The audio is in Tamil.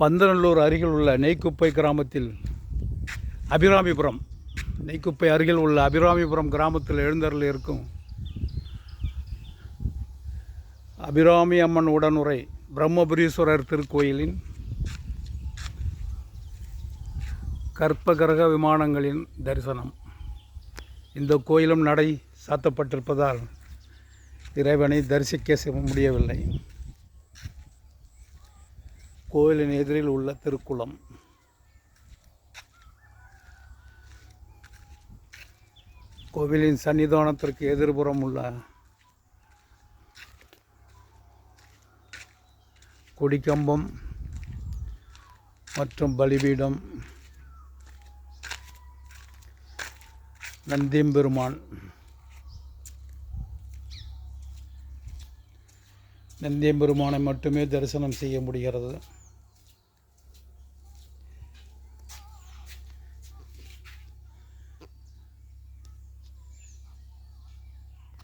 பந்தநல்லூர் அருகில் உள்ள நெய்க்குப்பை கிராமத்தில் அபிராமிபுரம் நெய்க்குப்பை அருகில் உள்ள அபிராமிபுரம் கிராமத்தில் எழுந்தருள் இருக்கும் அபிராமி அம்மன் உடனுரை பிரம்மபுரீஸ்வரர் திருக்கோயிலின் கற்பகிரக விமானங்களின் தரிசனம். இந்த கோயிலும் நடை சாத்தப்பட்டிருப்பதால் இறைவனை தரிசிக்க முடியவில்லை. கோயிலின் எதிரில் உள்ள திருக்குளம். கோவிலின் சன்னிதானத்திற்கு எதிர்புறம் உள்ள கொடிக்கம்பம் மற்றும் பலிபீடம், நந்தியம்பெருமானை மட்டுமே தரிசனம் செய்ய முடிகிறது.